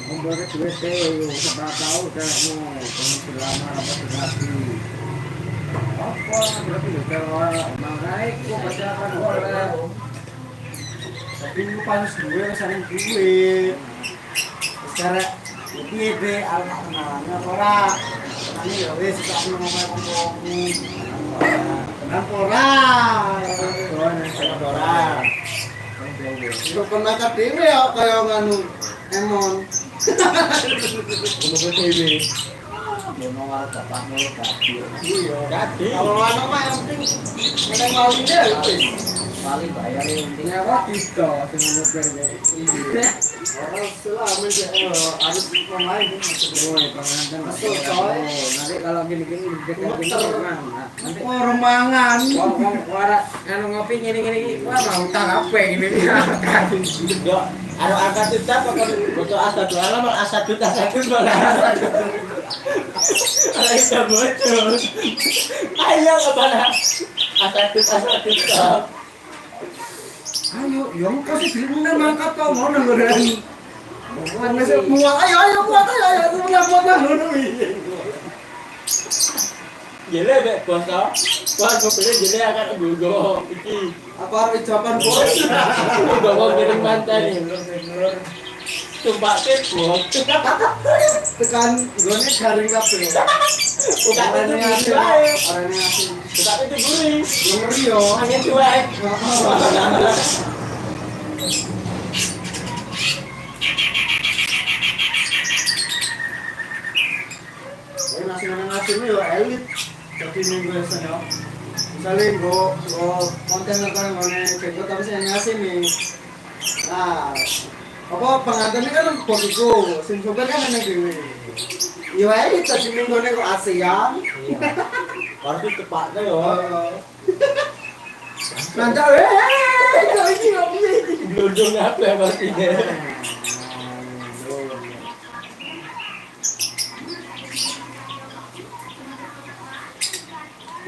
Membuat duit deh, sebab tahu kamu selama apa terapi. Apa berarti kalau mengenai gua baca apa boleh. Tapi pas gue saling duit. Sekarang ini anak kenalnya ora. Ini ya wis tak ngomong-ngomong. Kenapa ora? Ora. Itu pernah dhewe ya kaya nganu emon. Kulo dhewe. Ngomong karo bapakmu tadi. Iya, tadi. Kalau anu mah yang penting nek mau ide wis. Paling bayar intinya apa gitu dengan mobilnya. Iya. Orang selama ini harus pemain pengantin masuk coy. Nanti kalau gini-gini dekat-dekat orang. Nanti romangan. Wara anu ngopi gini-gini wah mau utang apa gini. Yo, anu angkat tetap kok butuh asa dua lama asa juta malah. Ada itu bocor. Ayo kemana? Asa juta. Ayo, yang kasih filmnya mangkat tau mau nangguran. Muat, ayo muat ngono iki. Jele bek bos tau. Bos mobilnya jele akan nggo iki. Apa arep jawaban bos? Nggo kirim mantan iki. Tumpak bos. Tekan gone garing kabeh. Orangnya ngasih. Tapi itu gurih. Ngeri yo. Angin cuek. Nasi-nasi yo elit. Jadi minggu esok. Misalnya konten apa ngene cek tapi saya ngasih nih. Nah, apa pengantinnya kan bosiku, sing sopir kan enek dhewe. Yo elit tadi minggu kok ASEAN. Pasti tepatnya yo. Nanti kok iki ngopi iki. Blondong apa pastinya.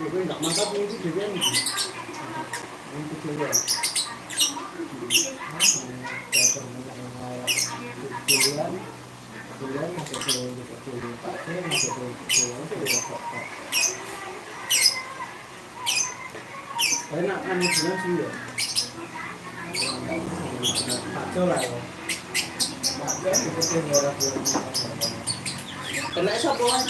Gue enggak mantap ini juga nih. Ini juga. Bulan masuk enak kan bulan sih ya. Kacau lah ya. Maka seperti orang bulan. Kena siapa kan?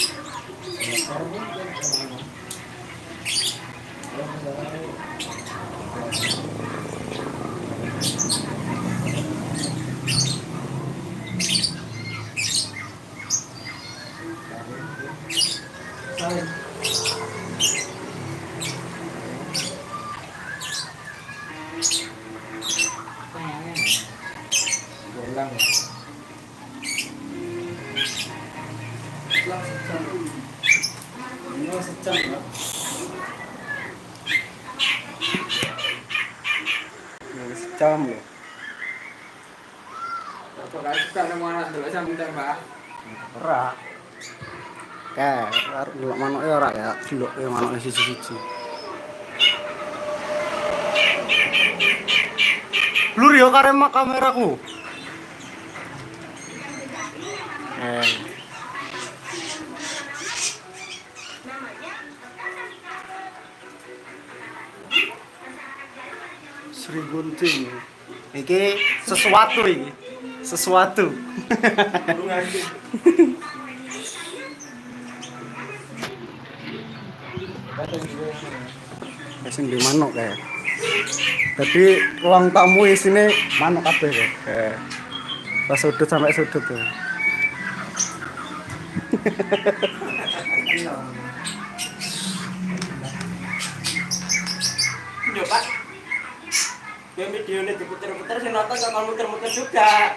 Bolang ya. Ini secam ya. Secam ya. Apa kali suka nang mana delok sampe Mbak? Ora. Arep delok manoke ora ya, delok manoke siji-siji. Blur yo kameraku. Sri Gunting. Iki sesuatu iki. Sesuatu. Sing di manuk kayak. Jadi ruang tamu isine manuk kabeh kayak. Pas sudut sampai sudut tuh. Yo, Pak. Yang video ini diputer-puter, si nonton gak mau muter-muter juga.